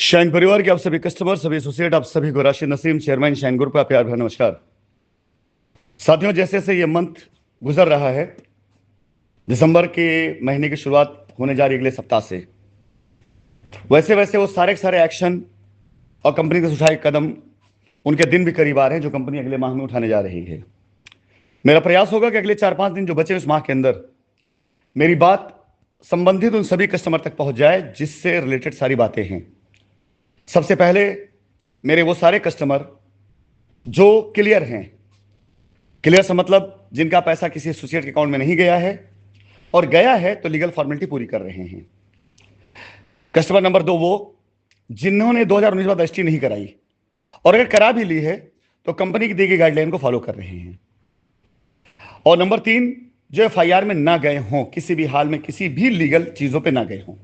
Shine परिवार के आप सभी कस्टमर, सभी एसोसिएट, आप सभी को राशि नसीम चेयरमैन शाइन ग्रुप का प्यार भरा नमस्कार। साथियों, जैसे जैसे ये मंथ गुजर रहा है, दिसंबर के महीने की शुरुआत होने जा रही है अगले सप्ताह से, वैसे वैसे वो सारे के सारे एक्शन और कंपनी के उठाए कदम, उनके दिन भी करीब आ रहे हैं जो कंपनी अगले माह में उठाने जा रही है। मेरा प्रयास होगा कि अगले 4-5 दिन जो बचे उस माह के अंदर मेरी बात संबंधित उन सभी कस्टमर तक पहुंच जाए जिससे रिलेटेड सारी बातें हैं। सबसे पहले मेरे वो सारे कस्टमर जो क्लियर हैं, क्लियर से मतलब जिनका पैसा किसी एसोसिएट के अकाउंट में नहीं गया है और गया है तो लीगल फॉर्मेलिटी पूरी कर रहे हैं। कस्टमर नंबर 2 वो जिन्होंने 2019 बाद रजिस्ट्री नहीं कराई और अगर करा भी ली है तो कंपनी की दी गई गाइडलाइन को फॉलो कर रहे हैं। और नंबर 3 जो एफआईआर में ना गए हों, किसी भी हाल में किसी भी लीगल चीजों पे ना गए हों।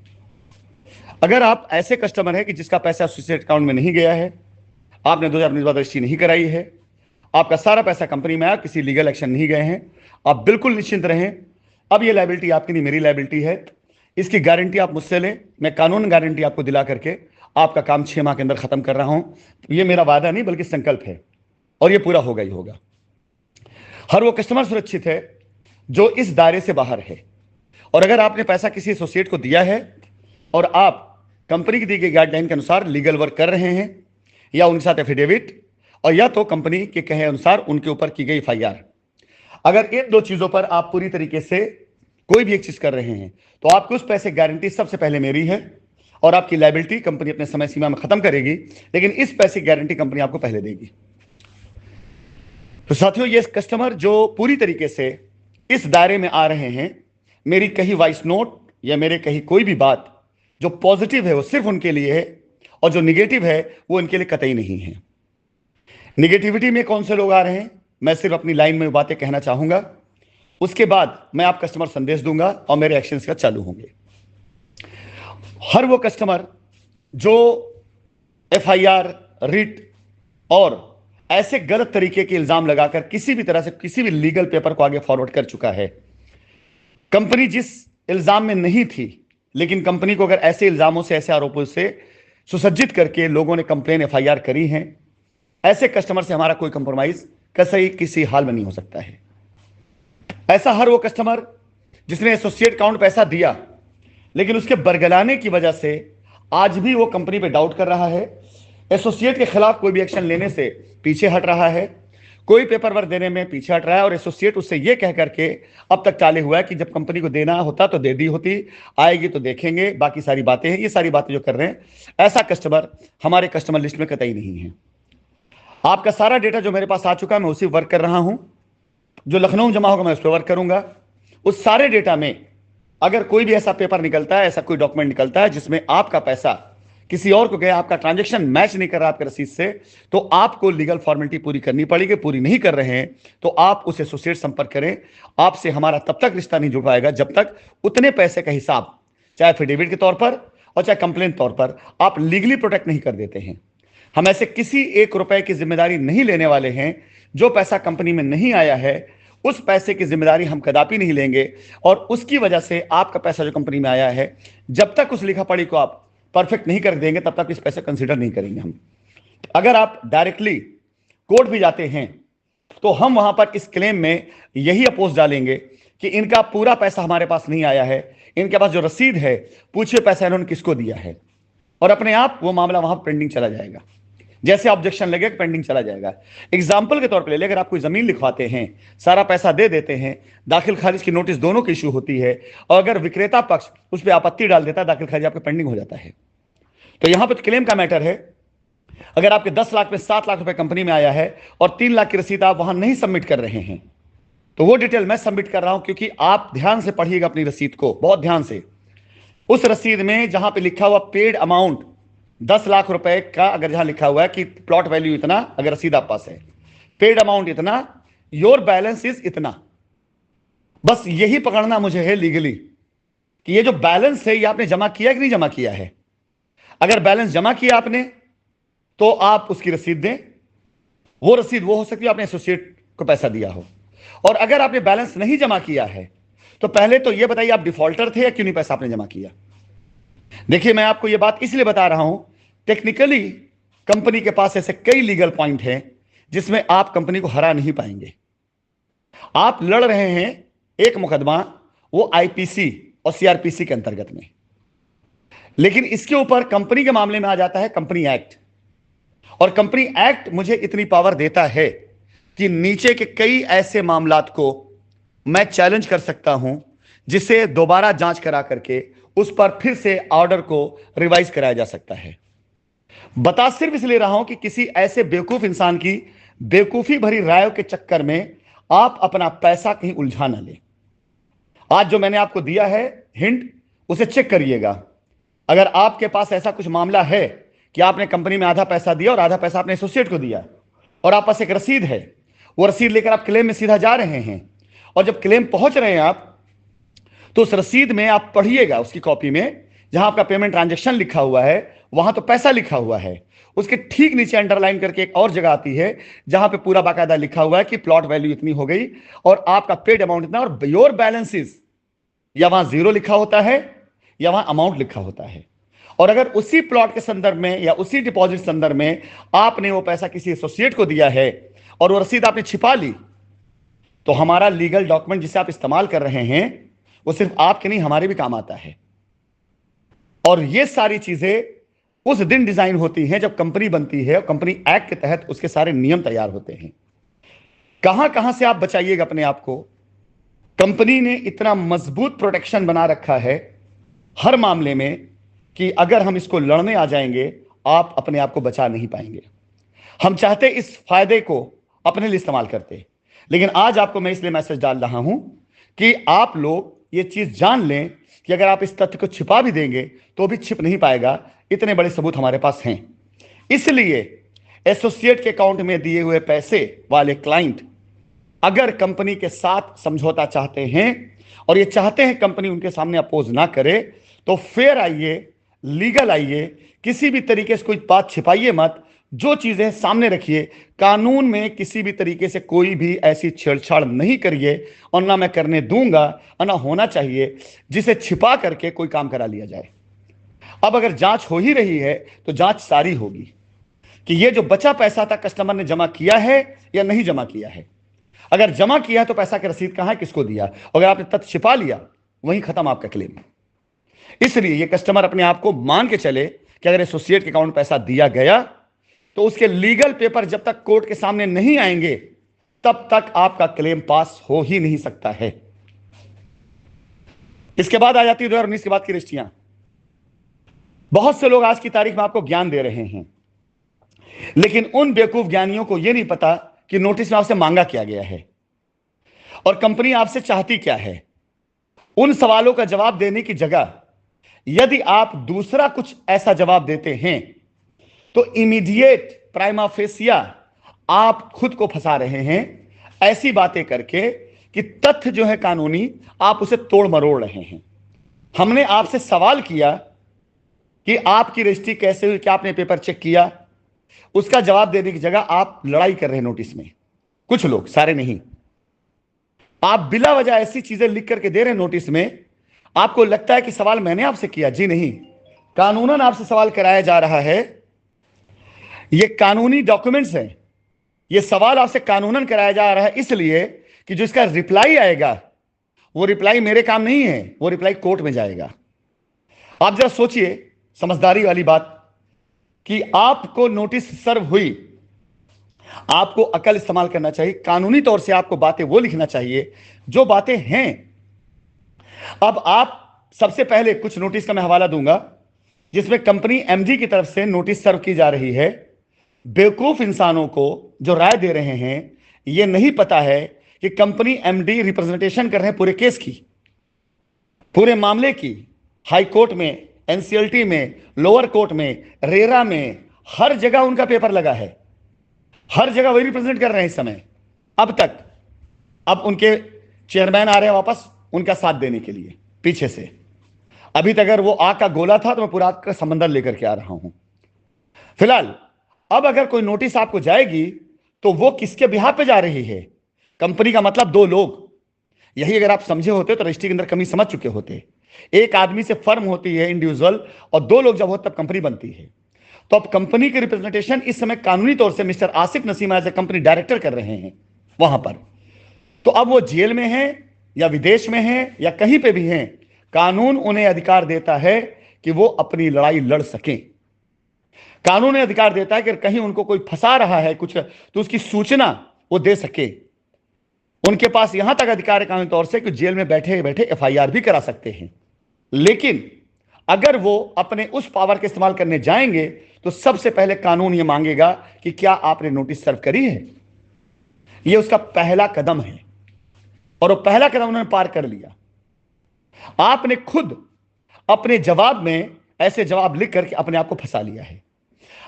अगर आप ऐसे कस्टमर हैं कि जिसका पैसा एसोसिएट अकाउंट में नहीं गया है, आपने 2019 बाद रजिस्ट्री नहीं कराई है, आपका सारा पैसा कंपनी में आया, किसी लीगल एक्शन नहीं गए हैं, आप बिल्कुल निश्चिंत रहें। अब ये लायबिलिटी आपकी नहीं, मेरी लायबिलिटी है। इसकी गारंटी आप मुझसे लें, मैं कानून गारंटी आपको दिला करके आपका काम 6 माह के अंदर खत्म कर रहा हूं। ये मेरा वादा नहीं बल्कि संकल्प है और ये पूरा होगा ही होगा। हर वो कस्टमर सुरक्षित है जो इस दायरे से बाहर है। और अगर आपने पैसा किसी एसोसिएट को दिया है और आप कंपनी की दी गई गाइडलाइन के अनुसार लीगल वर्क कर रहे हैं या उनके साथ एफिडेविट और या तो कंपनी के कहे अनुसार उनके ऊपर की गई एफआईआर, अगर इन 2 चीजों पर आप पूरी तरीके से कोई भी एक चीज कर रहे हैं तो आपकी उस पैसे गारंटी सबसे पहले मेरी है और आपकी लायबिलिटी कंपनी अपने समय सीमा में खत्म करेगी, लेकिन इस पैसे की गारंटी कंपनी आपको पहले देगी। तो साथियों, ये कस्टमर जो पूरी तरीके से इस दायरे में आ रहे हैं, मेरी कही वॉइस नोट या मेरे कही कोई भी बात जो पॉजिटिव है वो सिर्फ उनके लिए है और जो निगेटिव है वो इनके लिए कतई नहीं है। निगेटिविटी में कौन से लोग आ रहे हैं, मैं सिर्फ अपनी लाइन में बातें कहना चाहूंगा, उसके बाद मैं आप कस्टमर संदेश दूंगा और मेरे एक्शंस का चालू होंगे। हर वो कस्टमर जो एफआईआर, रिट और ऐसे गलत तरीके के इल्जाम लगाकर किसी भी तरह से किसी भी लीगल पेपर को आगे फॉरवर्ड कर चुका है, कंपनी जिस इल्जाम में नहीं थी लेकिन कंपनी को अगर ऐसे इल्जामों से, ऐसे आरोपों से सुसज्जित करके लोगों ने कंप्लेन एफआईआर करी है, ऐसे कस्टमर से हमारा कोई कंप्रोमाइज किसी हाल में नहीं हो सकता है। ऐसा हर वो कस्टमर जिसने एसोसिएट अकाउंट पैसा दिया लेकिन उसके बरगलाने की वजह से आज भी वो कंपनी पे डाउट कर रहा है, एसोसिएट के खिलाफ कोई भी एक्शन लेने से पीछे हट रहा है, कोई पेपर वर्क देने में पीछे हट रहा है और एसोसिएट उससे यह कह करके अब तक टाले हुआ है कि जब कंपनी को देना होता तो दे दी होती, आएगी तो देखेंगे, बाकी सारी बातें हैं। ये सारी बातें जो कर रहे हैं, ऐसा कस्टमर हमारे कस्टमर लिस्ट में कतई नहीं है। आपका सारा डेटा जो मेरे पास आ चुका है मैं उसी वर्क कर रहा हूं, जो लखनऊ में जमा होगा मैं उस पर वर्क करूंगा। उस सारे डेटा में अगर कोई भी ऐसा पेपर निकलता है, ऐसा कोई डॉक्यूमेंट निकलता है जिसमें आपका पैसा किसी और को गया, आपका ट्रांजैक्शन मैच नहीं कर रहा आपके रसीद से, तो आपको लीगल फॉर्मेलिटी पूरी करनी पड़ेगी। पूरी नहीं कर रहे हैं तो आप उस एसोसिएट संपर्क करें। आपसे हमारा तब तक रिश्ता नहीं जुड़ पाएगा जब तक उतने पैसे का हिसाब, चाहे एफिडेविट के तौर पर और चाहे कंप्लेन तौर पर, आप लीगली प्रोटेक्ट नहीं कर देते हैं। हम ऐसे किसी 1 रुपए की जिम्मेदारी नहीं लेने वाले हैं। जो पैसा कंपनी में नहीं आया है उस पैसे की जिम्मेदारी हम कदापि नहीं लेंगे और उसकी वजह से आपका पैसा जो कंपनी में आया है, जब तक उस लिखा पढ़ी को आप परफेक्ट नहीं कर देंगे तब तक इस पैसे कंसीडर नहीं करेंगे हम। अगर आप डायरेक्टली कोर्ट भी जाते हैं तो हम वहां पर इस क्लेम में यही अपोज डालेंगे कि इनका पूरा पैसा हमारे पास नहीं आया है, इनके पास जो रसीद है पूछिए पैसा इन्होंने किसको दिया है, और अपने आप वो मामला वहां पेंडिंग चला जाएगा। जैसे ऑब्जेक्शन लगे पेंडिंग चला जाएगा। एग्जाम्पल के तौर पर ले ले, अगर आप कोई जमीन लिखवाते हैं, सारा पैसा दे देते हैं, दाखिल खारिज की नोटिस दोनों की इशू होती है और अगर विक्रेता पक्ष उस पर आपत्ति डाल देता है, दाखिल खारिज आपका पेंडिंग हो जाता है। तो यहां पर क्लेम का मैटर है, अगर आपके 10 लाख में 7 लाख रुपए कंपनी में आया है और 3 लाख की रसीद आप वहां नहीं सबमिट कर रहे हैं, तो वो डिटेल मैं सबमिट कर रहा हूं, क्योंकि आप ध्यान से पढ़िएगा अपनी रसीद को, बहुत ध्यान से। उस रसीद में जहां पे लिखा हुआ पेड अमाउंट 10 लाख रुपए का, अगर जहां लिखा हुआ है कि प्लॉट वैल्यू इतना, अगर रसीद आप पास है, पेड अमाउंट इतना, योर बैलेंस इज इतना, बस यही पकड़ना मुझे है लीगली कि ये जो बैलेंस है ये आपने जमा किया कि नहीं जमा किया है। अगर बैलेंस जमा किया आपने तो आप उसकी रसीद दें। वो रसीद वो हो सकती है आपने एसोसिएट को पैसा दिया हो, और अगर आपने बैलेंस नहीं जमा किया है तो पहले तो यह बताइए आप डिफॉल्टर थे या क्यों नहीं पैसा आपने जमा किया। देखिए, मैं आपको यह बात इसलिए बता रहा हूं टेक्निकली कंपनी के पास ऐसे कई लीगल पॉइंट हैं जिसमें आप कंपनी को हरा नहीं पाएंगे। आप लड़ रहे हैं एक मुकदमा, वो आईपीसी और सीआरपीसी के अंतर्गत में, लेकिन इसके ऊपर कंपनी के मामले में आ जाता है कंपनी एक्ट। और कंपनी एक्ट मुझे इतनी पावर देता है कि नीचे के कई ऐसे मामलात को मैं चैलेंज कर सकता हूं, जिसे दोबारा जांच करा करके उस पर फिर से ऑर्डर को रिवाइज कराया जा सकता है। बता सिर्फ इसलिए रहा हूं कि किसी ऐसे बेवकूफ इंसान की बेवकूफी भरी राय के चक्कर में आप अपना पैसा कहीं उलझा ना लें। आज जो मैंने आपको दिया है हिंट, उसे चेक करिएगा। अगर आपके पास ऐसा कुछ मामला है कि आपने कंपनी में आधा पैसा दिया और आधा पैसा अपने एसोसिएट को दिया, और आप पास एक रसीद है, वो रसीद लेकर आप क्लेम में सीधा जा रहे हैं, और जब क्लेम पहुंच रहे हैं आप, तो उस रसीद में आप पढ़िएगा, उसकी कॉपी में जहां आपका पेमेंट ट्रांजैक्शन लिखा हुआ है वहां तो पैसा लिखा हुआ है, उसके ठीक नीचे अंडरलाइन करके एक और जगह आती है जहां पे पूरा बाकायदा लिखा हुआ है कि प्लॉट वैल्यू इतनी हो गई और आपका पेड अमाउंट इतना, और योर बैलेंसेस या वहां जीरो लिखा होता है या वहां अमाउंट लिखा होता है। और अगर उसी प्लॉट के संदर्भ में या उसी डिपॉजिट संदर्भ में आपने वो पैसा किसी एसोसिएट को दिया है और वो रसीद आपने छिपा ली, तो हमारा लीगल डॉक्यूमेंट जिसे आप इस्तेमाल कर रहे हैं वो सिर्फ आपके नहीं हमारे भी काम आता है। और ये सारी चीजें उस दिन डिजाइन होती हैं जब कंपनी बनती है और कंपनी एक्ट के तहत उसके सारे नियम तैयार होते हैं। कहां कहां से आप बचाइएगा अपने आप को। कंपनी ने इतना मजबूत प्रोटेक्शन बना रखा है हर मामले में कि अगर हम इसको लड़ने आ जाएंगे आप अपने आप को बचा नहीं पाएंगे। हम चाहते इस फायदे को अपने लिए इस्तेमाल करते, लेकिन आज आपको मैं इसलिए मैसेज डाल रहा हूं कि आप लोग ये चीज जान लें कि अगर आप इस तथ्य को छिपा भी देंगे तो भी छिप नहीं पाएगा। इतने बड़े सबूत हमारे पास हैं। इसलिए एसोसिएट के अकाउंट में दिए हुए पैसे वाले क्लाइंट अगर कंपनी के साथ समझौता चाहते हैं और ये चाहते हैं कंपनी उनके सामने अपोज ना करे, तो फेयर आइए, लीगल आइए, किसी भी तरीके से कोई बात छिपाइए मत, जो चीजें सामने रखिए। कानून में किसी भी तरीके से कोई भी ऐसी छेड़छाड़ नहीं करिए और ना मैं करने दूंगा और ना होना चाहिए जिसे छिपा करके कोई काम करा लिया जाए। अब अगर जांच हो ही रही है तो जांच सारी होगी कि ये जो बचा पैसा था कस्टमर ने जमा किया है या नहीं जमा किया है। अगर जमा किया है तो पैसा की रसीद कहां है, किसको दिया। अगर आपने तथ्य छिपा लिया वहीं खत्म आपका क्लेम। इसलिए ये कस्टमर अपने आप को मान के चले कि अगर एसोसिएट के अकाउंट में पैसा दिया गया तो उसके लीगल पेपर जब तक कोर्ट के सामने नहीं आएंगे तब तक आपका क्लेम पास हो ही नहीं सकता है। इसके बाद आ जाती है 2019 के बाद की रजिस्ट्रियां। बहुत से लोग आज की तारीख में आपको ज्ञान दे रहे हैं, लेकिन उन बेवकूफ ज्ञानियों को यह नहीं पता कि नोटिस में आपसे मांगा क्या गया है और कंपनी आपसे चाहती क्या है। उन सवालों का जवाब देने की जगह यदि आप दूसरा कुछ ऐसा जवाब देते हैं तो इमीडिएट प्राइमा फेसिया आप खुद को फंसा रहे हैं ऐसी बातें करके कि तथ्य जो है कानूनी आप उसे तोड़ मरोड़ रहे हैं। हमने आपसे सवाल किया कि आपकी रजिस्ट्री कैसे हुई, क्या आपने पेपर चेक किया, उसका जवाब देने की जगह आप लड़ाई कर रहे हैं नोटिस में। कुछ लोग, सारे नहीं। आप बिला वजह ऐसी चीजें लिख करके दे रहे हैं नोटिस में, आपको लगता है कि सवाल मैंने आपसे किया। जी नहीं, कानूनन आपसे सवाल कराया जा रहा है। ये कानूनी डॉक्यूमेंट्स हैं, ये सवाल आपसे कानूनन कराया जा रहा है इसलिए कि जो इसका रिप्लाई आएगा वो रिप्लाई मेरे काम नहीं है, वो रिप्लाई कोर्ट में जाएगा। आप जरा सोचिए समझदारी वाली बात कि आपको नोटिस सर्व हुई, आपको अकल इस्तेमाल करना चाहिए। कानूनी तौर से आपको बातें वो लिखना चाहिए जो बातें हैं। अब आप सबसे पहले कुछ नोटिस का मैं हवाला दूंगा जिसमें कंपनी एमडी की तरफ से नोटिस सर्व की जा रही है। बेवकूफ इंसानों को जो राय दे रहे हैं ये नहीं पता है कि कंपनी एमडी रिप्रेजेंटेशन कर रहे हैं पूरे केस की, पूरे मामले की। हाई कोर्ट में, एनसीएलटी में, लोअर कोर्ट में, रेरा में, हर जगह उनका पेपर लगा है। हर जगह वही रिप्रेजेंट कर रहे हैं इस समय अब तक। अब उनके चेयरमैन आ रहे हैं वापस उनका साथ देने के लिए पीछे से। अभी तक अगर वो आग का गोला था तो मैं पूरा आग का समंदर लेकर के आ रहा हूं। फिलहाल अब अगर कोई नोटिस आपको जाएगी तो वो किसके बिहाफ पे जा रही है। कंपनी का मतलब दो लोग। यही अगर आप समझे होते तो रजिस्ट्री के अंदर कमी समझ चुके होते। एक आदमी से फर्म होती है इंडिविजुअल, और दो लोग जब हो तब कंपनी बनती है। तो अब कंपनी के रिप्रेजेंटेशन इस समय कानूनी तौर से mister Asif Naseem as a company director कर रहे हैं वहां पर। तो अब वो जेल में हैं या विदेश में हैं या कहीं पे भी हैं, कानून उन्हें अधिकार देता है कि वो अपनी लड़ाई लड़ सकें। कानून उन्हें अधिकार देता है कि कहीं उनको कोई फंसा रहा है कुछ, तो उसकी सूचना वो दे सके। उनके पास यहां तक अधिकार है कानूनी तौर से कि जेल में बैठे बैठे एफआईआर भी करा सकते हैं। लेकिन अगर वो अपने उस पावर का इस्तेमाल करने जाएंगे तो सबसे पहले कानून ये मांगेगा कि क्या आपने नोटिस सर्व करी है। ये उसका पहला कदम है और वो पहला कदम उन्होंने पार कर लिया। आपने खुद अपने जवाब में ऐसे जवाब लिख करके अपने आप को फंसा लिया है।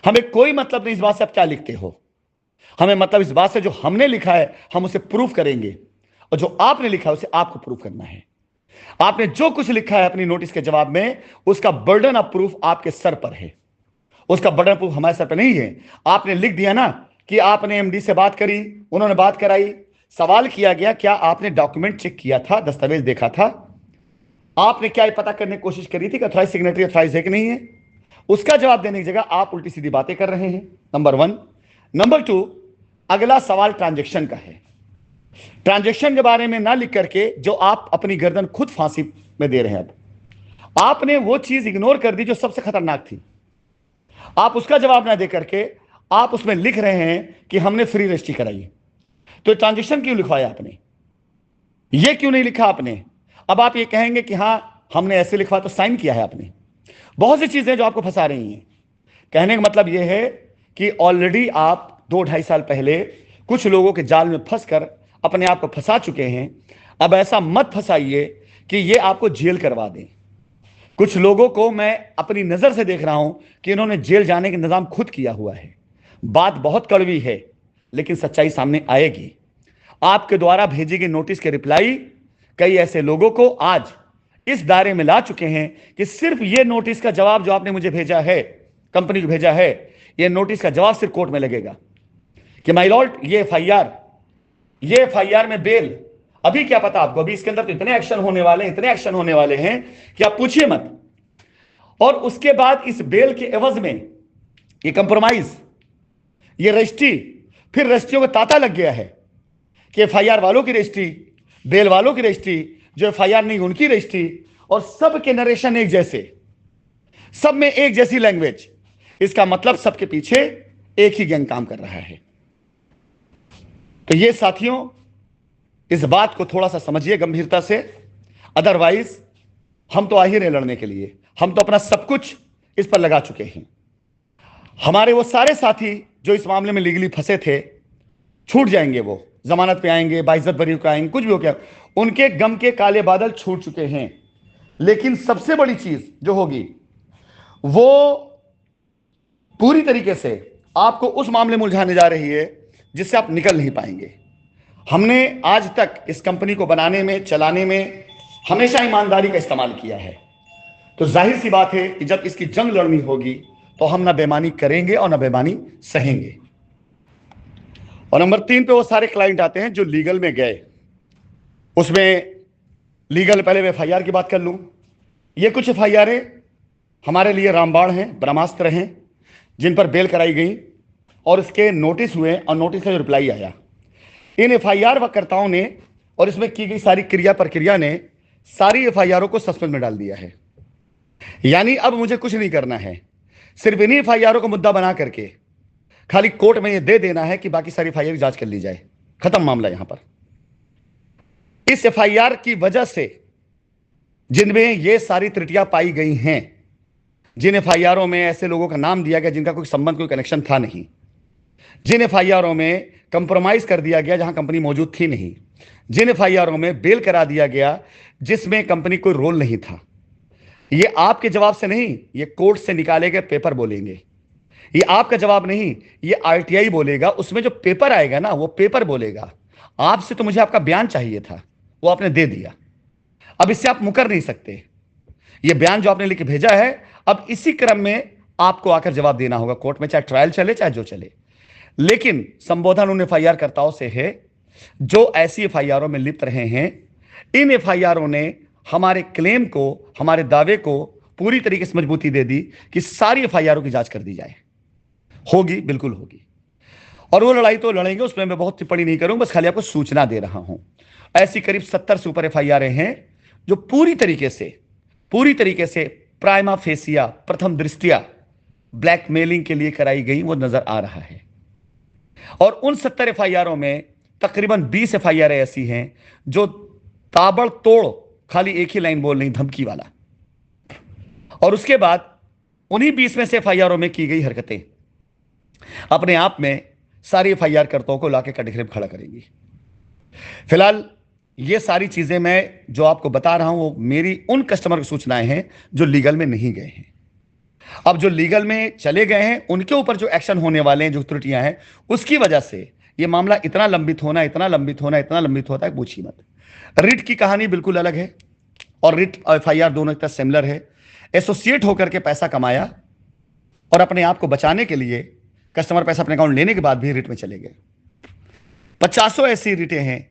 हमें कोई मतलब नहीं इस बात से आप क्या लिखते हो, हमें मतलब इस बात से जो हमने लिखा है हम उसे प्रूफ करेंगे, और जो आपने लिखा है उसे आपको प्रूफ करना है। आपने जो कुछ लिखा है अपनी नोटिस के जवाब में, उसका बर्डन ऑफ प्रूफ आपके सर पर है, उसका बर्डन ऑफ प्रूफ हमारे सर पर नहीं है। आपने लिख दिया ना कि आपने एमडी से बात करी, उन्होंने बात कराई, सवाल किया गया क्या आपने डॉक्यूमेंट चेक किया था, दस्तावेज देखा था, आपने क्या पता करने की कोशिश करी थी कि अथॉराइज सिग्नेटरी अथॉराइज है कि नहीं है। उसका जवाब देने की जगह आप उल्टी सीधी बातें कर रहे हैं, नंबर 1। नंबर 2, अगला सवाल ट्रांजैक्शन का है। ट्रांजैक्शन के बारे में ना लिख करके जो आप अपनी गर्दन खुद फांसी में दे रहे हैं, अब आपने वो चीज इग्नोर कर दी जो सबसे खतरनाक थी। आप उसका जवाब ना दे करके आप उसमें लिख रहे हैं कि हमने फ्री रजिस्ट्री कराई। तो ट्रांजैक्शन क्यों लिखवाया आपने, ये क्यों नहीं लिखा आपने। अब आप ये कहेंगे कि हां हमने ऐसे लिखवा तो साइन किया है आपने। बहुत सी चीजें जो आपको फंसा रही हैं। कहने का मतलब यह है कि ऑलरेडी आप 2-2.5 साल पहले कुछ लोगों के जाल में फंसकर अपने आप को फंसा चुके हैं। अब ऐसा मत फंसाइए कि ये आपको जेल करवा दें। कुछ लोगों को मैं अपनी नजर से देख रहा हूं कि इन्होंने जेल जाने का इंतजाम खुद किया हुआ है। बात बहुत कड़वी है लेकिन सच्चाई सामने आएगी। आपके द्वारा भेजी गई नोटिस के रिप्लाई कई ऐसे लोगों को आज इस दायरे में ला चुके हैं कि सिर्फ ये नोटिस का जवाब जो आपने मुझे भेजा है, कंपनी को भेजा है, ये नोटिस का जवाब सिर्फ कोर्ट में लगेगा कि माय लॉर्ड ये एफआईआर में बेल, अभी क्या पता आपको, अभी इसके अंदर तो इतने एक्शन होने वाले हैं, इतने एक्शन होने वाले हैं कि आप पूछिए मत। और उसके बाद इस बेल के एवज में ये कंप्रोमाइज, ये रजिस्ट्री, फिर रजिस्ट्रियों को तांता लग गया है कि एफआईआर वालों की रजिस्ट्री, बेल वालों की रजिस्ट्री, जो एफआईआर नहीं उनकी रजिस्ट्री, और सब के नरेशन एक जैसे, सब में एक जैसी लैंग्वेज। इसका मतलब सबके पीछे एक ही गैंग काम कर रहा है। तो ये साथियों इस बात को थोड़ा सा समझिए गंभीरता से, अदरवाइज हम तो आ ही रहे लड़ने के लिए, हम तो अपना सब कुछ इस पर लगा चुके हैं। हमारे वो सारे साथी जो इस मामले में लीगली फंसे थे छूट जाएंगे, वो जमानत पे आएंगे, बाइज्जत बरी होकर आएंगे, कुछ भी हो गया, उनके गम के काले बादल छूट चुके हैं। लेकिन सबसे बड़ी चीज जो होगी वो पूरी तरीके से आपको उस मामले में उलझाने जा रही है जिससे आप निकल नहीं पाएंगे। हमने आज तक इस कंपनी को बनाने में, चलाने में हमेशा ईमानदारी का इस्तेमाल किया है। तो जाहिर सी बात है कि जब इसकी जंग लड़नी होगी तो हम ना बेईमानी करेंगे और ना बेईमानी सहेंगे। और नंबर 3 पे वो सारे क्लाइंट आते हैं जो लीगल में गए। उसमें लीगल, पहले एफआईआर की बात कर लूं। ये कुछ एफआईआर हमारे लिए रामबाण हैं, ब्रह्मास्त्र हैं, जिन पर बेल कराई गई और इसके नोटिस हुए और नोटिस का जो रिप्लाई आया। इन एफआईआर वकर्ताओं ने और इसमें की गई सारी क्रिया प्रक्रिया ने सारी एफआईआरों को सस्पेंड में डाल दिया है। यानी अब मुझे कुछ नहीं करना है, सिर्फ इन्हीं एफआईआरों को मुद्दा बना करके खाली कोर्ट में यह दे देना है कि बाकी सारी एफआईआर की जांच कर ली जाए, खत्म मामला यहां पर। इस एफआईआर की वजह से जिनमें ये सारी त्रुटियां पाई गई हैं, जिन एफआईआरों में ऐसे लोगों का नाम दिया गया जिनका कोई संबंध, कोई कनेक्शन था नहीं, जिन एफआईआरों में कंप्रोमाइज कर दिया गया जहां कंपनी मौजूद थी नहीं, जिन एफआईआरों में बेल करा दिया गया जिसमें कंपनी कोई रोल नहीं था, ये आपके जवाब से नहीं, ये कोर्ट से निकाले गए पेपर बोलेंगे। ये आपका जवाब नहीं, ये आरटीआई बोलेगा। उसमें जो पेपर आएगा ना, वो पेपर बोलेगा। आपसे तो मुझे आपका बयान चाहिए था, वो आपने दे दिया। अब इससे आप मुकर नहीं सकते। ये बयान जो आपने लिख के भेजा है, अब इसी क्रम में आपको आकर जवाब देना होगा कोर्ट में, चाहे ट्रायल चले चाहे जो चले। लेकिन संबोधन उन एफआईआर कर्ताओं से है जो ऐसी एफआईआरों में लिप्त रहे हैं। इन एफआईआरों ने हमारे क्लेम को, हमारे दावे को पूरी तरीके से मजबूती दे दी कि सारी एफआईआरों की जांच कर दी जाए। होगी, बिल्कुल होगी। और वो लड़ाई तो लड़ेंगे, उसमें मैं बहुत टिप्पणी नहीं करूंगा, बस खाली आपको सूचना दे रहा हूं। ऐसी करीब 70 सुपर एफआईआर हैं जो पूरी तरीके से प्राइमा फेसिया, प्रथम दृष्टया ब्लैकमेलिंग के लिए कराई गई, वो नजर आ रहा है। और उन 70 एफआईआरों में तकरीबन 20 एफआईआर ऐसी हैं जो ताबड़तोड़ खाली एक ही लाइन बोल रही, धमकी वाला। और उसके बाद उन्हीं 20 में से एफआईआरों में की गई हरकतें अपने आप में सारी एफआईआर कर्ताओं को लाके कटघरे में खड़ा करेंगी। फिलहाल ये सारी चीजें मैं जो आपको बता रहा हूं वो मेरी उन कस्टमर की सूचनाएं हैं जो लीगल में नहीं गए हैं। अब जो लीगल में चले गए हैं उनके ऊपर जो एक्शन होने वाले हैं, जो त्रुटियां हैं, उसकी वजह से ये मामला इतना लंबित होता है, पूछिए मत। रिट की कहानी बिल्कुल अलग है और रिट और एफआईआर दोनों एक तरह सिमिलर है। एसोसिएट होकर के पैसा कमाया और अपने आप को बचाने के लिए कस्टमर पैसा अपने अकाउंट लेने के बाद भी रिट में चले गए। 50 ऐसी रिटें हैं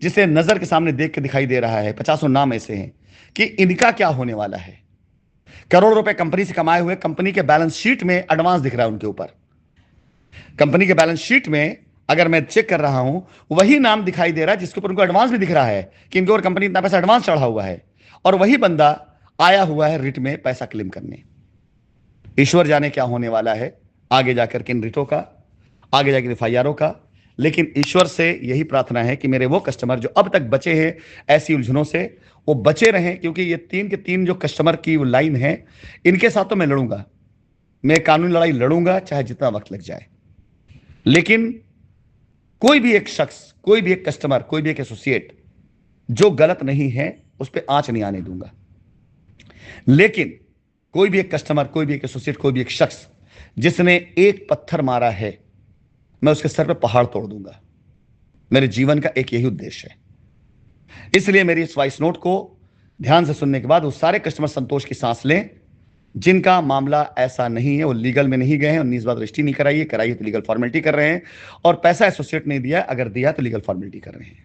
जिसे नजर के सामने देख के दिखाई दे रहा है, 50 नाम ऐसे हैं कि इनका क्या होने वाला है। करोड़ रुपए कंपनी से कमाए हुए, कंपनी के बैलेंस शीट में एडवांस दिख रहा है उनके ऊपर। कंपनी के बैलेंस शीट में अगर मैं चेक कर रहा हूं, वही नाम दिखाई दे रहा है जिसके ऊपर उनको एडवांस भी दिख रहा है कि इनके ऊपर कंपनी इतना पैसा एडवांस चढ़ा हुआ है, और वही बंदा आया हुआ है रिट में पैसा क्लेम करने। ईश्वर जाने क्या होने वाला है आगे जाकर के इन रिटों का, आगे जाकर एफआईआरों का। लेकिन ईश्वर से यही प्रार्थना है कि मेरे वो कस्टमर जो अब तक बचे हैं ऐसी उलझनों से, वो बचे रहें, क्योंकि ये 3 के 3 जो कस्टमर की लाइन है, इनके साथ तो मैं लड़ूंगा, मैं कानूनी लड़ाई लड़ूंगा चाहे जितना वक्त लग जाए। लेकिन कोई भी एक शख्स, कोई भी एक कस्टमर, कोई भी एक एसोसिएट जो गलत नहीं है उस पर आंच नहीं आने दूंगा। लेकिन कोई भी एक कस्टमर, कोई भी एक एसोसिएट, कोई भी एक शख्स जिसने एक पत्थर मारा है, मैं उसके सर पे पहाड़ तोड़ दूंगा। मेरे जीवन का एक यही उद्देश्य है। इसलिए मेरी इस वॉइस नोट को ध्यान से सुनने के बाद वो सारे कस्टमर संतोष की सांस लें जिनका मामला ऐसा नहीं है, वो लीगल में नहीं गए हैं, 19 बार रजिस्ट्री नहीं कराई है तो लीगल फॉर्मेलिटी कर रहे हैं, और पैसा एसोसिएट नहीं दिया, अगर दिया तो लीगल फॉर्मेलिटी कर रहे हैं।